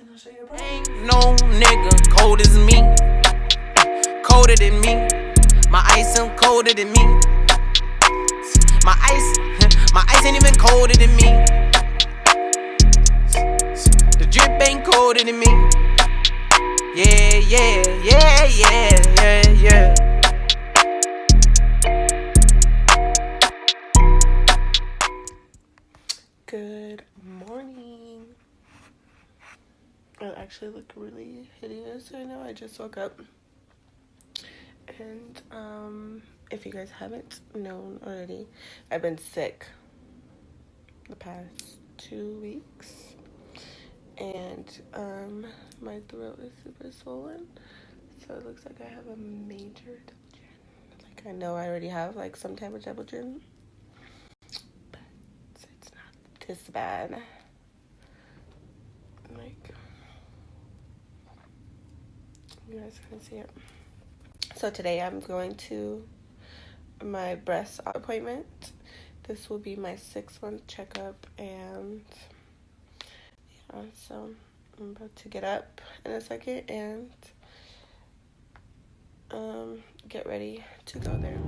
And I'll show you a Ain't no nigga cold as me, colder than me. My ice ain't colder than me. My ice ain't even colder than me. The drip ain't colder than me. Yeah, yeah, yeah, yeah, yeah, yeah. Good morning. I actually look really hideous right now. I just woke up. And if you guys haven't known already, I've been sick the past 2 weeks. And my throat is super swollen. So it looks like I have a major double chin. Like I know I already have like some type of double chin. But it's not this bad. Like you guys can see it. So today I'm going to my breast appointment. This will be my 6-month checkup, and yeah, so I'm about to get up in a second and get ready to go there.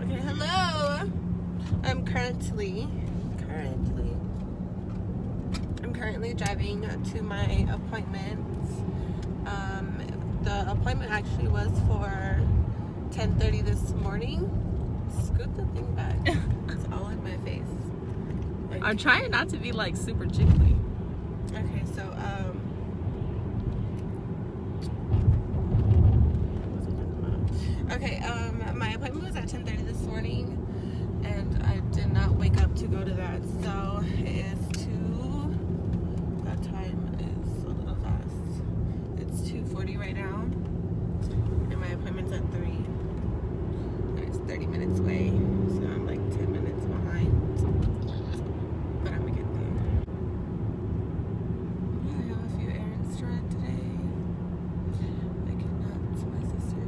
Okay, hello. I'm currently driving to my appointment. The appointment actually was for 10:30 this morning. Scoot the thing back. It's all in my face. Like, I'm trying not to be like super jiggly. Okay, so my appointment was at 10:30 this morning, and I did not wake up to go to that. So it is that time is a little fast. It's 2:40 right now, and my appointment's at 3. And it's 30 minutes away, so I'm like 10 minutes behind. But I'm gonna get there. I have a few errands to run today. I cannot to my sister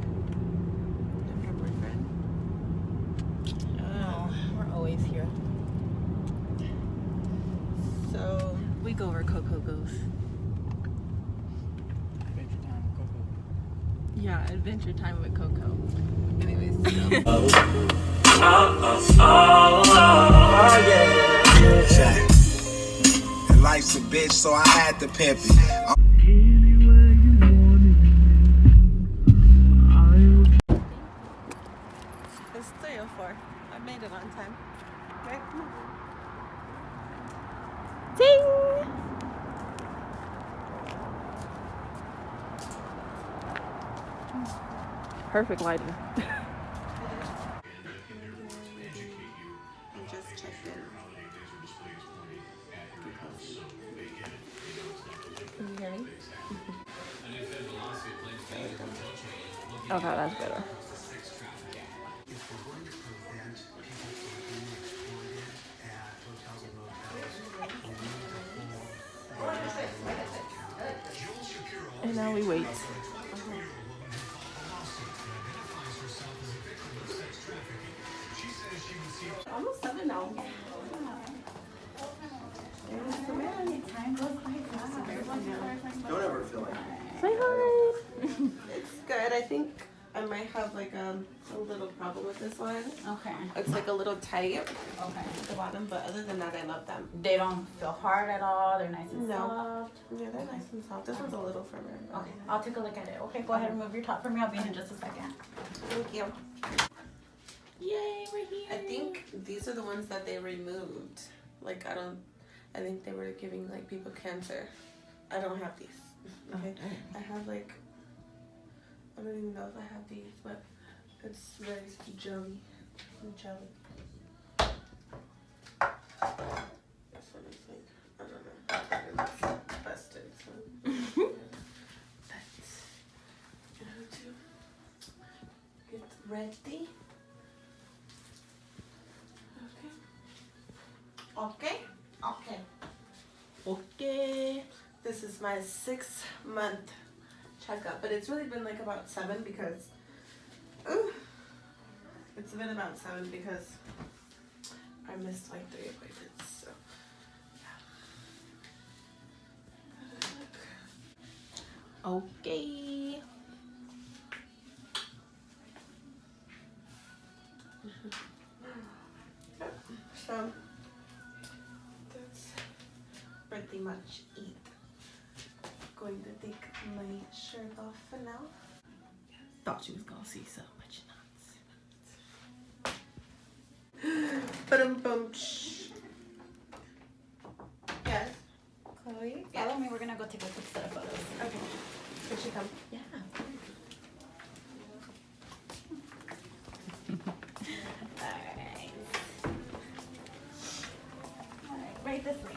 and her boyfriend. No, we're always here. So We go where Coco goes. Adventure time with Coco. Yeah, adventure time with Coco. anyways, so Check. And life's a bitch, so I had to pimp it. it's 3:04. I made it on time. Right? Ding! Perfect lighting. I just checked in. Can you hear me? Okay, that's better. And now we wait. Almost 7 now. Don't ever feel like Say hi. It's good. I think I might have like a little problem with this one. Okay. It's like a little tight Okay. at the bottom, but other than that, I love them. They don't feel hard at all. They're nice and No. soft. Yeah, they're nice and soft. This one's a little firmer. Okay. I'll take a look at it. Okay. Go ahead and move your top for me. I'll be in just a second. Thank you. Yay, we're here. I think these are the ones that they removed. Like, I think they were giving like people cancer. I don't have these. Okay. I have like, I don't even know if I have these, but it's very jelly. This one is like, I don't know. It's busted. So. But you have to get ready. Okay. Okay. This is my 6-month checkup, but it's really been like about 7 because it's been about 7 because I missed like 3 appointments. So yeah. Okay. So that's pretty much it. Going to take my shirt off for now. Thought you was gonna see so much nuts. Ba-dum-bum. Yes. Chloe, follow me. We're gonna go take a quick set of photos. Okay. Here she come. Yeah. Alright, right this way.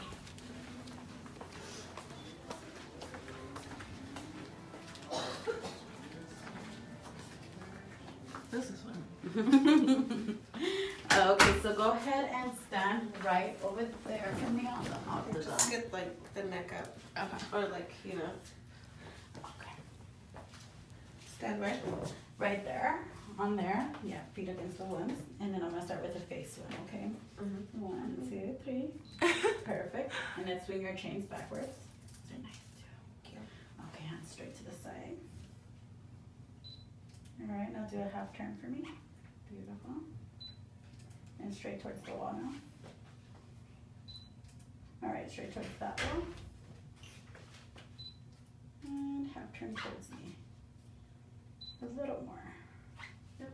This is fun. Okay, so go ahead and stand right over there for me on the Just get like the neck up. Okay. Or like, you know. Okay. Stand right. Right there, on there. Yeah, feet against the limbs. And then I'm gonna start with the face one, okay? Mm-hmm. 1, 2, 3. Perfect. And then swing your chains backwards. They're nice too. Okay, hands straight to the side. Alright, now do a half turn for me. Beautiful. And straight towards the wall now. Alright, straight towards that wall. And half turn towards me. A little more. Yep.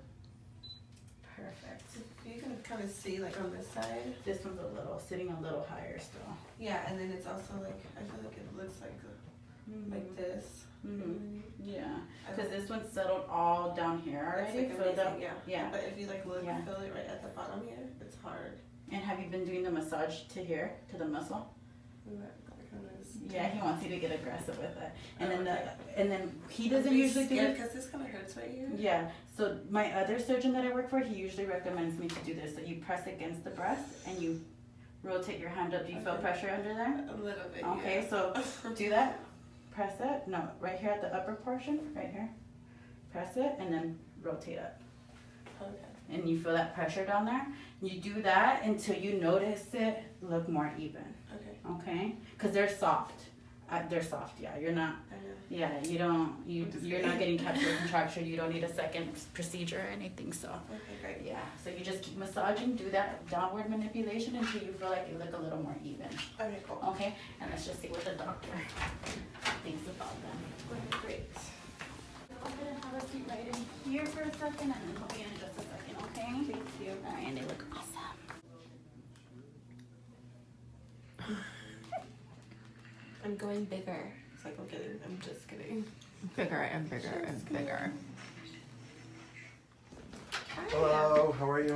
Perfect. You can kind of see like on this side. This one's sitting a little higher still. Yeah, and then it's also like, I feel like it looks like this. Mm-hmm. Yeah, I because don't- this one's settled all down here It's already. like filled up. amazing, yeah. Yeah. But if you like look, Yeah. feel it right at the bottom here, it's hard. And have you been doing the massage to here, to the muscle? And that kind of is- Yeah, he wants you to get aggressive with it. And Oh, then okay. he doesn't usually do it. because this kind of hurts right here. Yeah, so my other surgeon that I work for, he usually recommends me to do this. So you press against the breast and you rotate your hand up. Do you feel Okay. pressure under there? A little bit. Okay, yeah. so do that. Press it. No, right here at the upper portion, right here. Press it and then rotate up. Okay. And you feel that pressure down there. You do that until you notice it look more even. Okay. Okay? Because they're soft. They're soft, yeah. You're not. I know. Yeah, you're not getting capsular contracture. You don't need a second procedure or anything. So Okay, great. yeah. So you just keep massaging, do that downward manipulation until you feel like you look a little more even. Okay, cool. Okay? And let's just see what the doctor thinks about them. Okay, great. Go ahead and have a seat right in here for a second, and then we'll be in just a second, okay? Thank you. All right, and they look awesome. I'm going bigger. It's like, I'm kidding. I'm just kidding. Bigger and bigger and bigger. Hello, how are you?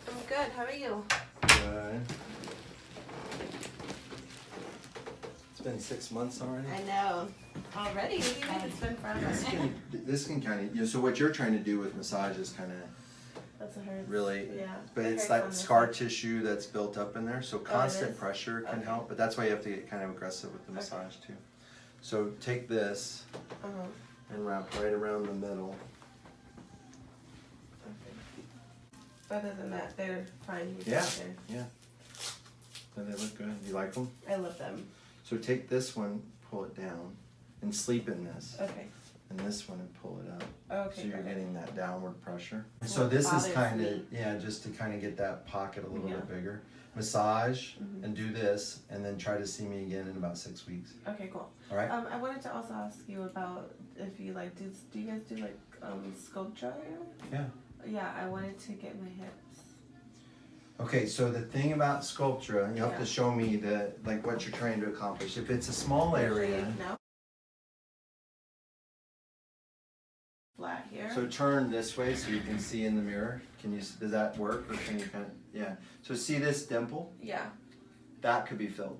I'm good. How are you? Good. It's been 6 months already. I know. Already? What do you think it's been forever? This can kind of, so what you're trying to do with massage is kind of That's a hurt. really, Yeah. but It it's hurts on like this scar side. tissue that's built up in there. So constant is? pressure can Okay. help, but that's why you have to get kind of aggressive with the Okay. massage too. So take this Uh-huh. and wrap right around the middle. Okay. Other than that, they're fine. You Yeah. said Yeah. And they look good. You like them? I love them. So take this one, pull it down, and sleep in this. Okay. And this one and pull it up. Okay. So you're got it. getting that downward pressure. What So this is bothers kind me. of, yeah, just to kind of get that pocket a little Yeah. bit bigger. Massage Mhm. and do this and then try to see me again in about 6 weeks. Okay, cool. All right? I wanted to also ask you about if you like, do you guys do like Sculptra? Yeah. Yeah, I wanted to get my hips. Okay, so the thing about Sculptra, you have Yeah. to show me like what you're trying to accomplish. If it's a small area, No. Flat here. so turn this way so you can see in the mirror. Does that work or can you kind of, yeah. So see this dimple? Yeah. That could be filled.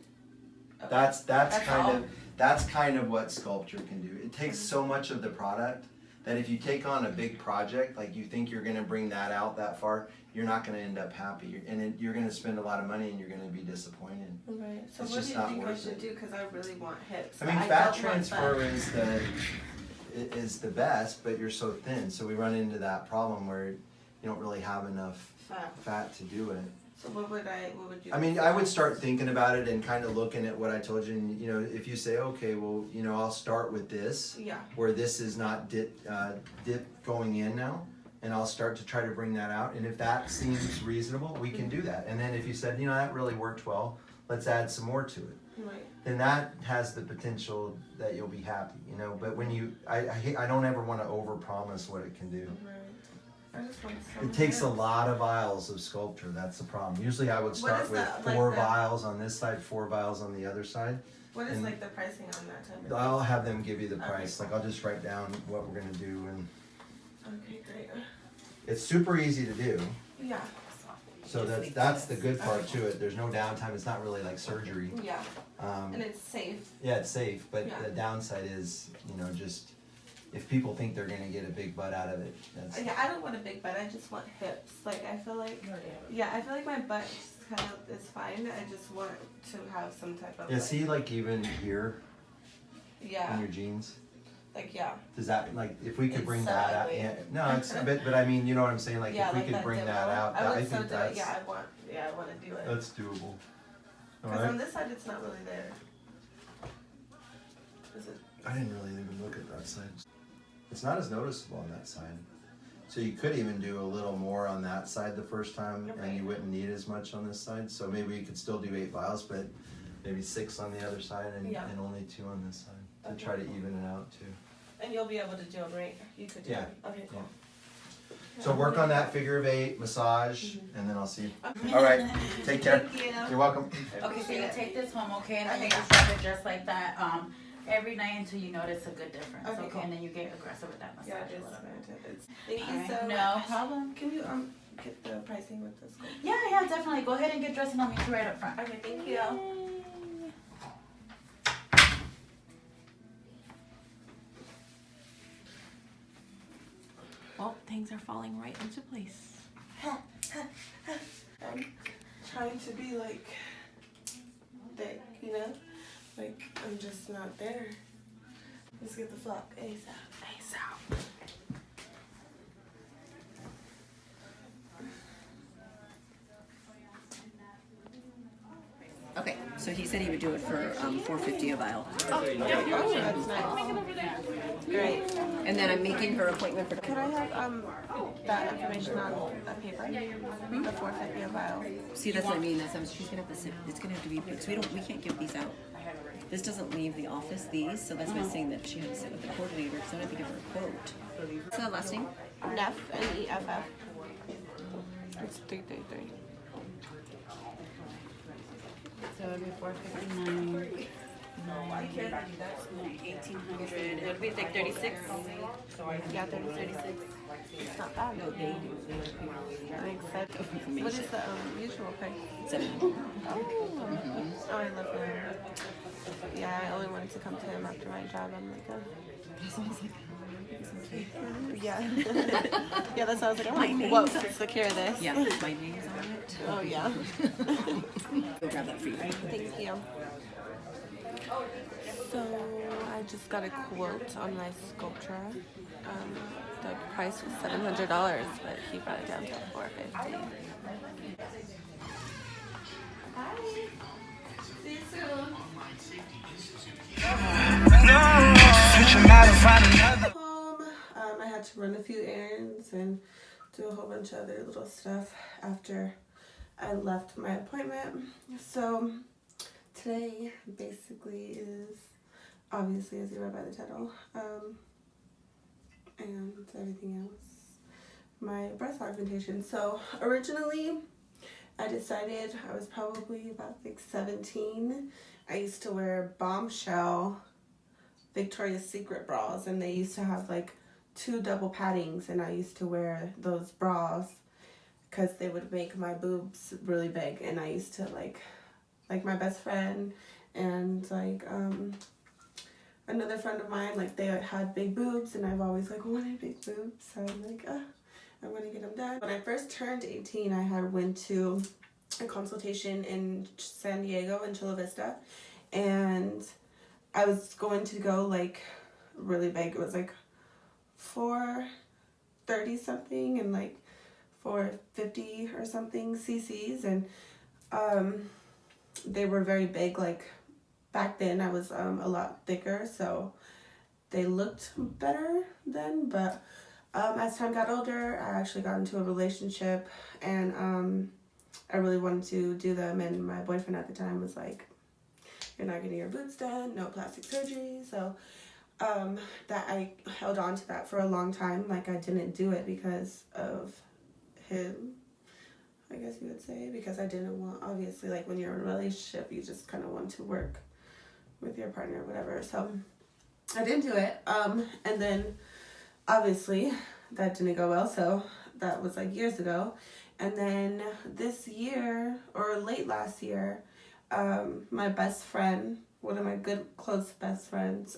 Okay. That's all? kind of what Sculptra can do. It takes so much of the product that if you take on a big project, like you think you're gonna bring that out that far, you're not gonna end up happy. You're gonna spend a lot of money and you're gonna be disappointed. Right. So It's what just do you not think I worth should it. do? Because I really want hips. I mean, don't fat want transfer fat. is the best, but you're so thin, so we run into that problem where you don't really have enough Fat. fat to do it. So what would you? I mean, I would start thinking about it and kind of looking at what I told you, and if you say, okay, well, I'll start with this, where this is not dip going in now, and I'll start to try to bring that out, and if that seems reasonable, we can do that. And then if you said, that really worked well, let's add some more to it. Right. Then that has the potential that you'll be happy, But when I don't ever want to overpromise what it can do. Right. I just want It takes a lot of vials of Sculptra. That's the problem. Usually I would start with four vials on this side, 4 vials on the other side. What is like the pricing on that type of I'll have them give you the price. Like I'll just write down what we're gonna do, and okay, great. it's super easy to do. Yeah. So that's the good part to it. There's no downtime. It's not really like surgery. Yeah. And it's safe. Yeah, it's safe, but the downside is, just if people think they're gonna get a big butt out of it. Yeah, I don't want a big butt. I just want hips. Like I feel like, I feel like my butt just kind of is fine. I just want to have some type of. Yeah, see, like even here. Yeah. In your jeans. Like Does that if we could bring that out? Yeah. No, it's a bit, but I mean, you know what I'm saying. Like if we could bring that out, I think that's. I want to do it. That's doable. Because on this side, it's not really there. Is it? I didn't really even look at that side. It's not as noticeable on that side. So you could even do a little more on that side the first time, and you wouldn't need as much on this side. So maybe you could still do 8 vials, but maybe 6 on the other side and only 2 on this side to try to even it out too. And you'll be able to do them, right? You could do them. Okay, cool. Yeah. So work on that figure of 8, massage, and then I'll see you. All right, take care. Thank you. You're welcome. Okay, so you take this home, okay, and then you just rub it just like that, every night until you notice a good difference, okay? Cool. And then you get aggressive with that massage. Thank you so much. No problem. Can you get the pricing with this? Yeah, definitely. Go ahead and get dressed and I'll meet you right up front. Okay, thank you. Well, things are falling right into place. I'm trying to be like thick, Like I'm just not there. Let's get the flock ASAP. Okay, so he said he would do it for $4.50 a vial. Oh, that's nice. Great. And then I'm making her appointment for. Could I have that information on a paper? The $4.50 a vial. See, that's what I mean. She's gonna have to sit. It's gonna have to be. So we can't give these out. This doesn't leave the office. These, so that's why I'm saying that she had to sit with the coordinator because I don't have to give her a quote. What's the last name? Neff, N-E-F-F. It's 333. So it would be $4.59. 1,800. It would be like 36. Yeah, 36. It's not bad. No, they do. What is the usual price? 7. Oh, I love him. Yeah, I only wanted to come to him after my job. I'm like, yeah. Yeah, that's why I was like, whoa, secure this. Yeah, my name's on it. Oh, yeah. Go grab that for you. Thank you. So I just got a quote on my Sculptra. The price was $700, but he brought it down to $450. Hi. See you soon. Home. I had to run a few errands and do a whole bunch of other little stuff after I left my appointment. So today basically is obviously, as you read by the title, and everything else, my breast augmentation. So originally I decided I was probably about like 17. I used to wear Bombshell Victoria's Secret bras, and they used to have like 2 double paddings, and I used to wear those bras because they would make my boobs really big. And I used to like my best friend and like another friend of mine, like they had big boobs, and I've always like wanted big boobs, so I'm like, I want to get them done. When I first turned 18, I had went to a consultation in San Diego in Chula Vista, and I was going to go like really big. It was like 430 something and like for 50 or something cc's, and they were very big. Like back then I was a lot thicker, so they looked better then. But as time got older, I actually got into a relationship, and I really wanted to do them, and my boyfriend at the time was like, you're not getting your boobs done, no plastic surgery. So that I held on to that for a long time. Like I didn't do it because of him, I guess you would say, because I didn't want, obviously, like when you're in a relationship, you just kind of want to work with your partner or whatever. So I didn't do it. And then obviously that didn't go well. So that was like years ago. And then this year, or late last year, my best friend, one of my good close best friends,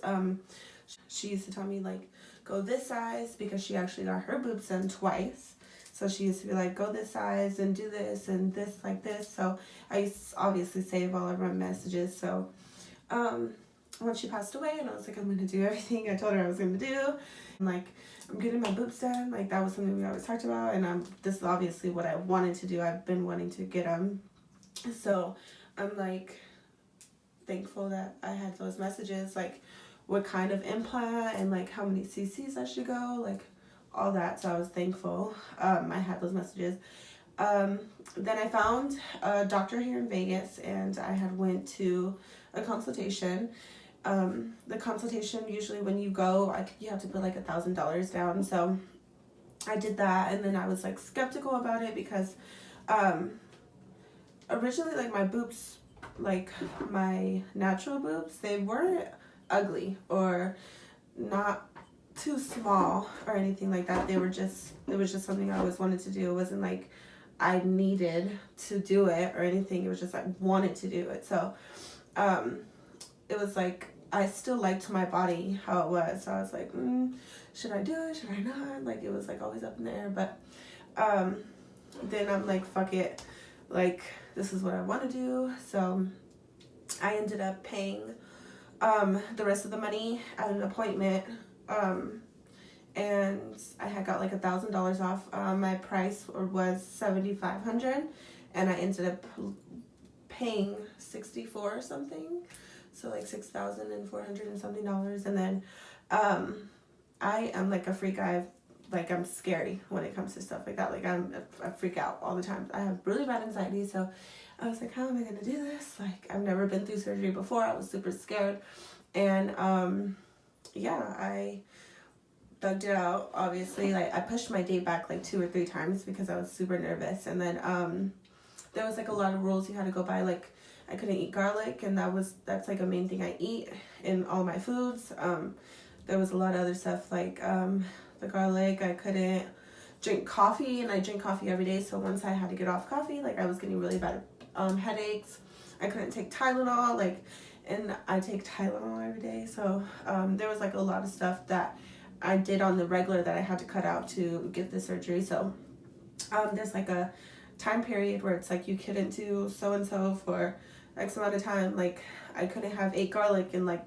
she used to tell me like, go this size, because she actually got her boobs done twice. So she used to be like, go this size and do this and this like this. So I used to obviously save all of her messages. So when she passed away, and I was like, I'm gonna do everything I told her I was gonna do. I'm like, I'm getting my boobs done. Like that was something we always talked about, and this is obviously what I wanted to do. I've been wanting to get them. So I'm like thankful that I had those messages, like what kind of implant and like how many cc's I should go, like all that. So I was thankful I had those messages. Then I found a doctor here in Vegas, and I had went to a consultation. The consultation, usually when you go, you have to put like $1,000 down. So I did that, and then I was like skeptical about it because originally, like my boobs, like my natural boobs, they weren't ugly or not too small or anything like that. It was just something I always wanted to do. It wasn't like I needed to do it or anything. It was just I wanted to do it. So it was like I still liked my body how it was. So I was like, should I do it? Should I not? Like it was like always up in the air. But then I'm like, fuck it. Like this is what I want to do. So I ended up paying the rest of the money at an appointment. And I had got like $1,000 off. My price was $7,500, and I ended up paying $64 or something, so like $6,400 and something dollars. And then I am like a freak. I'm scary when it comes to stuff like that. Like I freak out all the time. I have really bad anxiety, so I was like, how am I gonna do this? Like I've never been through surgery before. I was super scared, and I thugged it out. Obviously, like I pushed my date back like 2 or 3 times because I was super nervous. And then there was like a lot of rules you had to go by. Like I couldn't eat garlic, and that's like a main thing I eat in all my foods. There was a lot of other stuff like the garlic. I couldn't drink coffee, and I drink coffee every day. So once I had to get off coffee, like I was getting really bad headaches. I couldn't take Tylenol, and I take Tylenol every day. So there was like a lot of stuff that I did on the regular that I had to cut out to get the surgery. So there's like a time period where it's like you couldn't do so-and-so for X amount of time. Like I couldn't have 8 garlic in like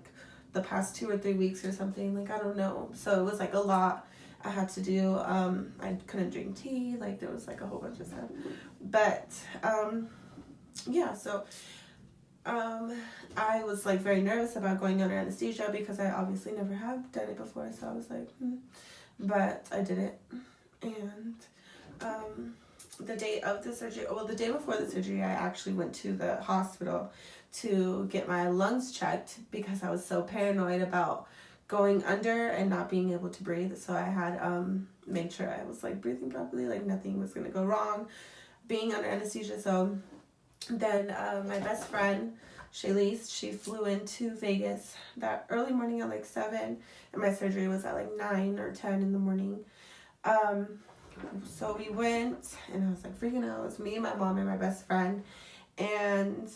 the past 2 or 3 weeks or something. Like I don't know. So it was like a lot I had to do. I couldn't drink tea. Like there was like a whole bunch of stuff. But so I was like very nervous about going under anesthesia because I obviously never have done it before. So I was like, but I did it. And the day of the surgery, the day before the surgery, I actually went to the hospital to get my lungs checked because I was so paranoid about going under and not being able to breathe. So I had made sure I was like breathing properly, like nothing was gonna go wrong being under anesthesia. So then my best friend Shaylee's, she flew into Vegas that early morning at like 7, and my surgery was at like 9 or 10 in the morning. So we went, and I was like freaking out. It was me, my mom, and my best friend, and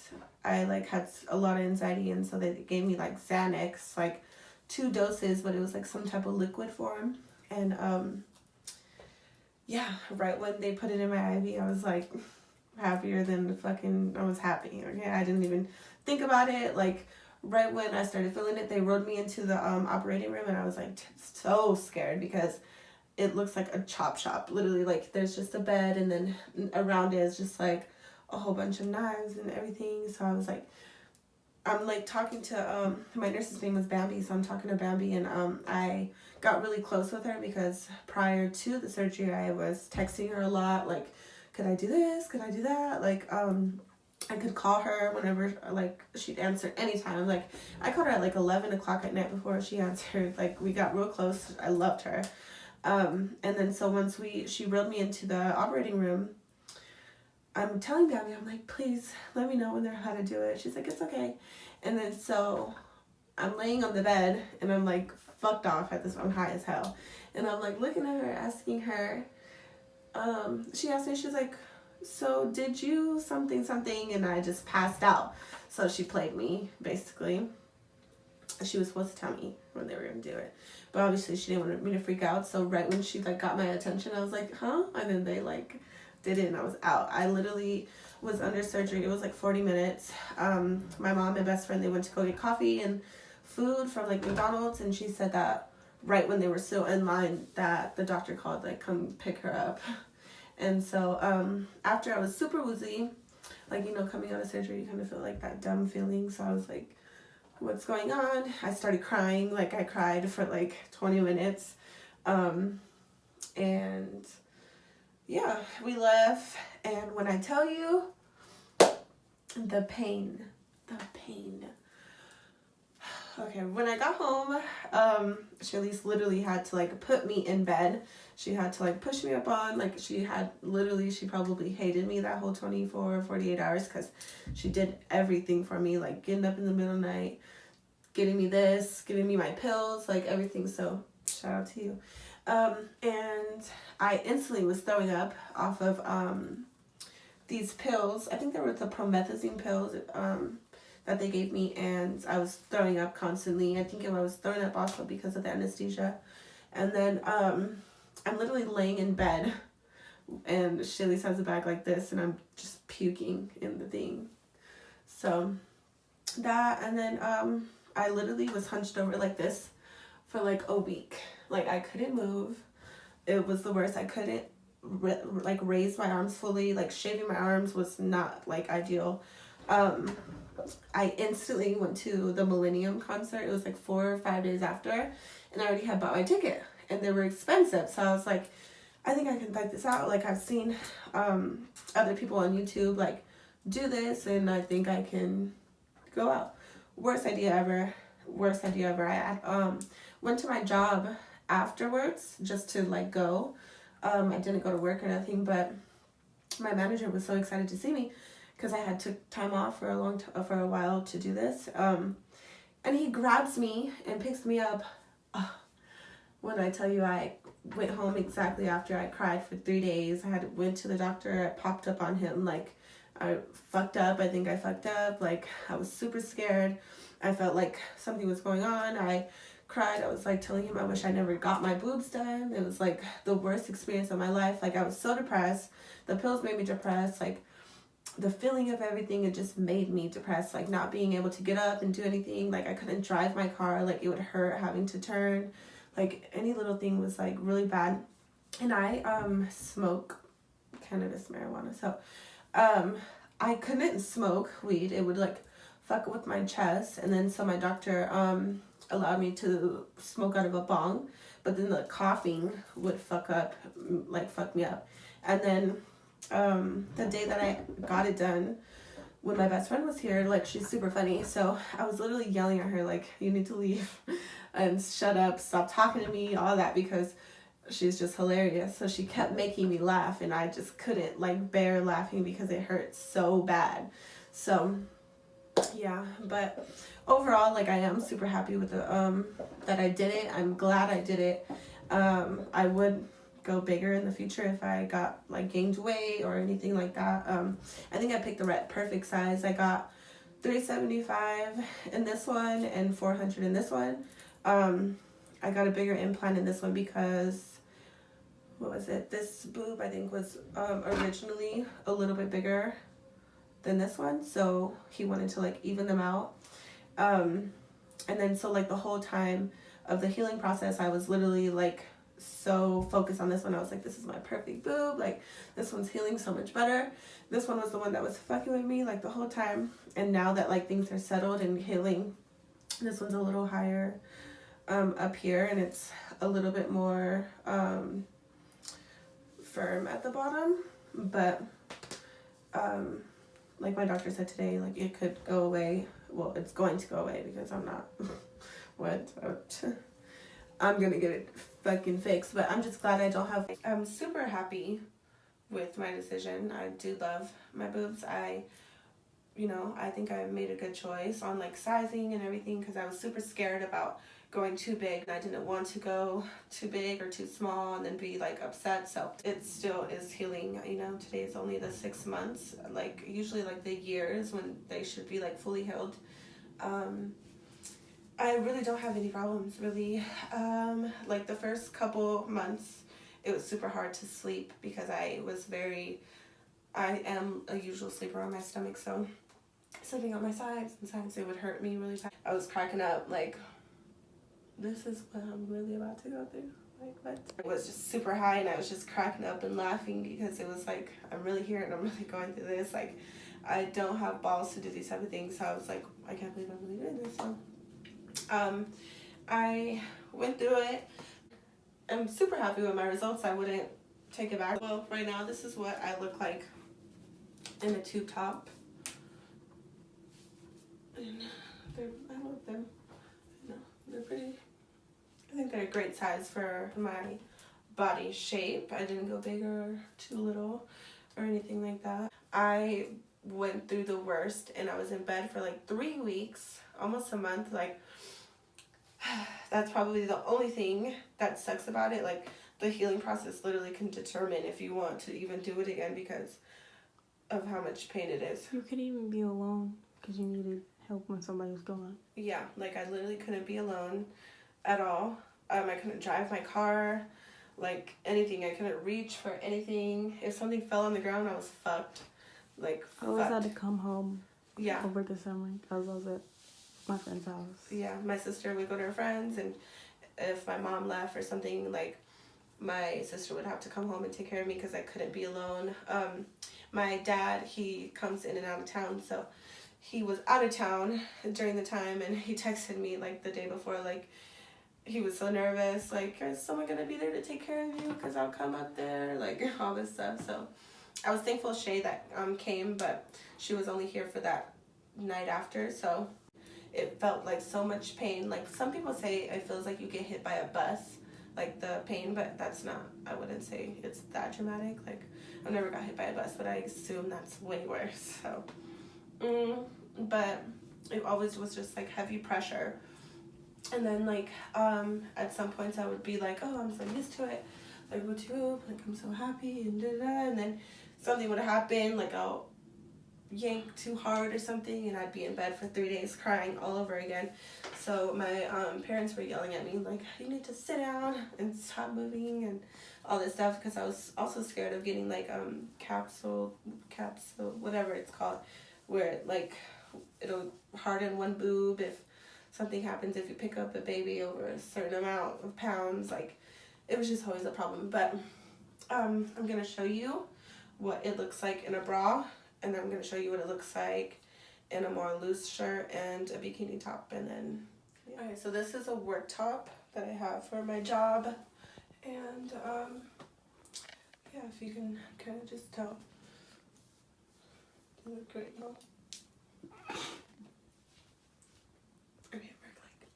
I like had a lot of anxiety, and so they gave me like Xanax, like 2 doses, but it was like some type of liquid form. And right when they put it in my IV, I was like happier than I was happy. Okay, I didn't even think about it. Like right when I started feeling it, they rode me into the operating room, and I was like so scared because it looks like a chop shop. Literally, like, there's just a bed, and then around it is just, like, a whole bunch of knives and everything. So I was like, I'm, like, talking to, my nurse's name was Bambi, so I'm talking to Bambi, and, I got really close with her because prior to the surgery, I was texting her a lot, like, could I do this? Could I do that? Like, I could call her whenever, like, she'd answer anytime. Like, I called her at, like, 11 o'clock at night before she answered. Like, we got real close. I loved her. And then so once she reeled me into the operating room, I'm telling Gabby, I'm like, please let me know when they're how to do it. She's like, it's okay. And then so I'm laying on the bed, and I'm, like, fucked off at this. I'm high as hell. And I'm, like, looking at her, asking her, she asked me, she's like, so did you something, and I just passed out. So she played me, basically. She was supposed to tell me when they were going to do it. But obviously she didn't want me to freak out. So right when she, like, got my attention, I was like, huh? And then they, like, did it, and I was out. I literally was under surgery. It was, like, 40 minutes. My mom and best friend, they went to go get coffee and food from, like, McDonald's. And she said that right when they were still in line that the doctor called, like, come pick her up. And so, after I was super woozy, like, you know, coming out of surgery, you kind of feel like that dumb feeling. So I was like, what's going on? I started crying. Like, I cried for, like, 20 minutes. And, yeah, we left. And when I tell you, the pain. Okay, when I got home, Charlize literally had to, like, put me in bed. She had to, like, push me up on, like, she probably hated me that whole 48 hours because she did everything for me, like, getting up in the middle of the night, getting me this, giving me my pills, like, everything. So shout out to you. And I instantly was throwing up off of these pills. I think they were the promethazine pills that they gave me, and I was throwing up constantly. I think I was throwing up also because of the anesthesia. And then I'm literally laying in bed, and Shaylee has a bag like this, and I'm just puking in the thing. So that, and then I literally was hunched over like this for like a week. Like, I couldn't move. It was the worst. I couldn't like raise my arms fully. Like, shaving my arms was not, like, ideal. I instantly went to the Millennium concert. It was like 4 or 5 days after, and I already had bought my ticket, and they were expensive. So I was like, I think I can fight this out. Like, I've seen other people on YouTube, like, do this, and I think I can go out. Worst idea ever. I went to my job afterwards just to, like, go. I didn't go to work or nothing, but my manager was so excited to see me because I had took time off for a while to do this. And he grabs me and picks me up. When I tell you, I went home exactly after I cried for 3 days. I went to the doctor. I popped up on him, like, I fucked up. I think I fucked up. Like, I was super scared. I felt like something was going on. I cried. I was, like, telling him I wish I never got my boobs done. It was, like, the worst experience of my life. Like, I was so depressed. The pills made me depressed. Like, the feeling of everything, it just made me depressed. Like, not being able to get up and do anything. Like, I couldn't drive my car. Like, it would hurt having to turn. Like, any little thing was, like, really bad. And I smoke cannabis, marijuana. So I couldn't smoke weed. It would, like, fuck with my chest. And then so my doctor allowed me to smoke out of a bong, but then the coughing would fuck me up. And then the day that I got it done, when my best friend was here, like, she's super funny, so I was literally yelling at her, like, you need to leave and shut up, stop talking to me, all that, because she's just hilarious. So she kept making me laugh, and I just couldn't, like, bear laughing because it hurt so bad. So yeah, but overall, like, I am super happy with the that I did it. I'm glad I did it. I would go bigger in the future if I got, like, gained weight or anything like that. I think I picked the perfect size. I got 375 in this one and 400 in this one. I got a bigger implant in this one because, what was it? This boob, I think, was originally a little bit bigger than this one, so he wanted to, like, even them out. And then so, like, the whole time of the healing process, I was literally, like, so focused on this one. I was like, this is my perfect boob. Like, this one's healing so much better. This one was the one that was fucking with me like the whole time. And now that like things are settled and healing, this one's a little higher up here, and it's a little bit more firm at the bottom. But like my doctor said today, like it could go away. Well, it's going to go away because I'm not I'm gonna get it fucking fixed. But I'm just glad I don't have. I'm super happy with my decision. I do love my boobs. I think I made a good choice on like sizing and everything, because I was super scared about going too big. I didn't want to go too big or too small and then be like upset. So it still is healing. Today is only the 6 months. Like usually like the years when they should be like fully healed. I really don't have any problems really. Like the first couple months it was super hard to sleep because I am a usual sleeper on my stomach, so sleeping on my sides, sometimes it would hurt me really bad. I was cracking up like, this is what I'm really about to go through. Like, what? It was just super high, and I was just cracking up and laughing because it was like, I'm really here and I'm really going through this. Like, I don't have balls to do these type of things, so I was like, I can't believe I'm really doing this. So I went through it. I'm super happy with my results. I wouldn't take it back. Well, right now this is what I look like in a tube top. And I love them. They're pretty. I think they're a great size for my body shape. I didn't go big or too little or anything like that. I went through the worst, and I was in bed for like 3 weeks, almost a month. Like, that's probably the only thing that sucks about it. Like, the healing process literally can determine if you want to even do it again because of how much pain it is. You could even be alone because you needed help when somebody was gone. Yeah, like I literally couldn't be alone at all. I couldn't drive my car, like anything. I couldn't reach for anything. If something fell on the ground, I was fucked. Like, I always had to come home over the summer because I was at my friend's house. Yeah, my sister would go to her friends, and if my mom left or something, like my sister would have to come home and take care of me because I couldn't be alone. My dad, he comes in and out of town, so he was out of town during the time, and he texted me like the day before, like he was so nervous, like, is someone gonna be there to take care of you because I'll come up there, like all this stuff. So I was thankful Shay that came, but she was only here for that night after, so it felt like so much pain. Like some people say it feels like you get hit by a bus, like the pain, but that's not, I wouldn't say it's that dramatic. Like I've never got hit by a bus, but I assume that's way worse. So but it always was just like heavy pressure. And then like at some points I would be like, oh, I'm so used to it, like with you, like I'm so happy and and then something would happen, like I'll yank too hard or something, and I'd be in bed for 3 days crying all over again. So my parents were yelling at me like, you need to sit down and stop moving and all this stuff, because I was also scared of getting like capsule whatever it's called, where like it'll harden one boob if something happens, if you pick up a baby over a certain amount of pounds. Like it was just always a problem. But I'm gonna show you what it looks like in a bra, and then I'm going to show you what it looks like in a more loose shirt and a bikini top. And then, yeah. Okay, so this is a work top that I have for my job. And, yeah, if you can kind of just tell. They look great, huh? Okay, work like.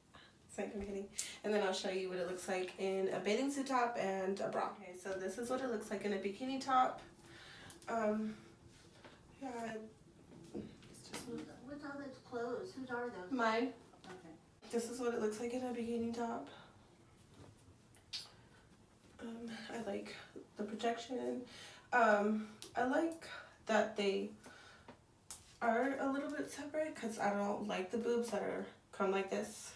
It's like, I'm kidding. And then I'll show you what it looks like in a bathing suit top and a bra. Okay, so this is what it looks like in a bikini top. Yeah, it's just what's all those clothes? Whose are those? mine. Okay. This is what it looks like in a bikini top. I like the projection. I like that they are a little bit separate because I don't like the boobs that are come like this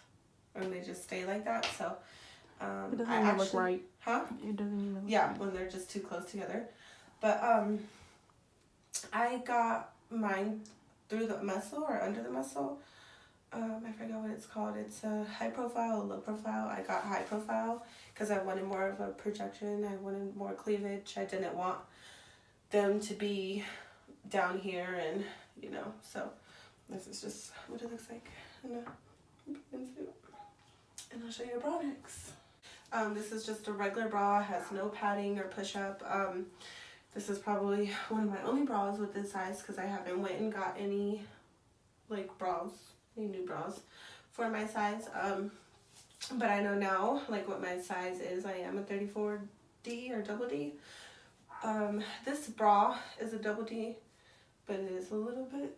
and they just stay like that. So it doesn't even look right. Huh? It doesn't even look right. When they're just too close together. But I got mine through the muscle or under the muscle. I forgot what it's called. It's a high profile, low profile. I got high profile because I wanted more of a projection. I wanted more cleavage. I didn't want them to be down here, and you know, so this is just what it looks like in a suit. And I'll show you the bra next. This is just a regular bra, has no padding or push-up. This is probably one of my only bras with this size because I haven't went and got any like bras, any new bras for my size. But I know now like what my size is. I am a 34D or double D. This bra is a double D, but it is a little bit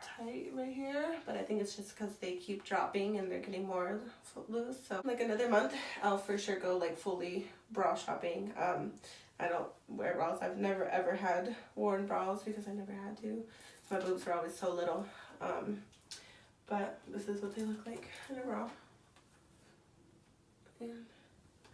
tight right here, but I think it's just because they keep dropping and they're getting more loose. So like another month I'll for sure go like fully bra shopping. I don't wear bras. I've never ever had worn bras because I never had to. My boobs were always so little. But this is what they look like in a bra. And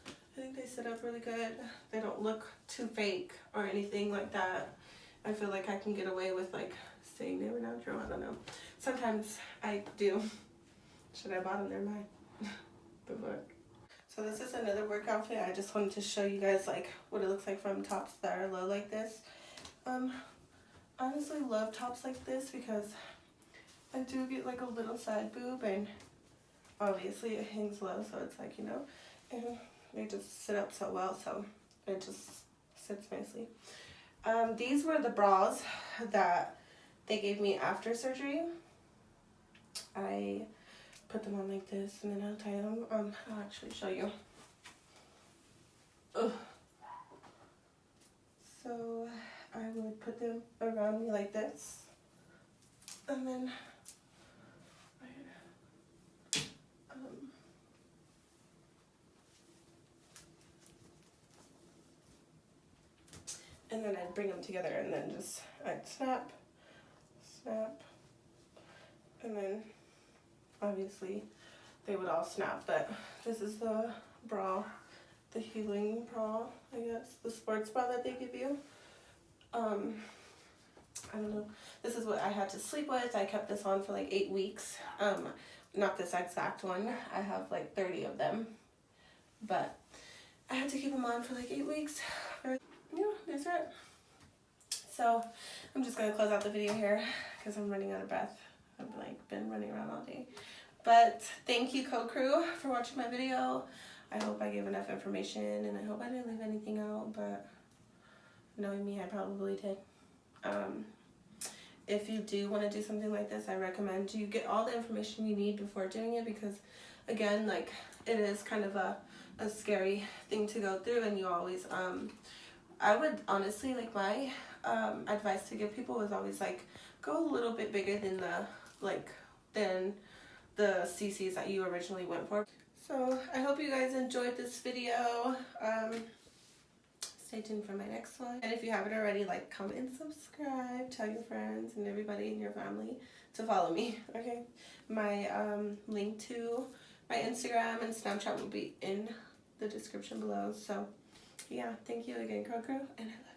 I think they sit up really good. They don't look too fake or anything like that. I feel like I can get away with like saying they were natural. I don't know. Sometimes I do. Should I bottom their mind? The fuck. So this is another work outfit. I just wanted to show you guys like what it looks like from tops that are low like this. Honestly love tops like this because I do get like a little side boob, and obviously it hangs low, so it's like, you know, and they just sit up so well, so it just sits nicely. These were the bras that they gave me after surgery. I put them on like this and then I'll tie them. I'll actually show you. Ugh. So I would put them around me like this, and then I'd bring them together, and then just I'd snap, and then obviously they would all snap. But this is the bra, the healing bra, I guess, the sports bra that they give you. I don't know. This is what I had to sleep with. I kept this on for like 8 weeks. Not this exact one. I have like 30 of them, but I had to keep them on for like 8 weeks. Yeah, that's it. So I'm just gonna close out the video here because I'm running out of breath. I've like been running around all day. But thank you, co-crew, for watching my video. I hope I gave enough information, and I hope I didn't leave anything out, but knowing me, I probably did. If you do want to do something like this, I recommend you get all the information you need before doing it, because again, like, it is kind of a scary thing to go through, and you always I would honestly, like, my advice to give people is always like go a little bit bigger than the CCs that you originally went for. So I hope you guys enjoyed this video. Stay tuned for my next one. And if you haven't already, like, comment and subscribe. Tell your friends and everybody in your family to follow me, okay? My link to my Instagram and Snapchat will be in the description below. So yeah, thank you again, Crow Crew, and I love you.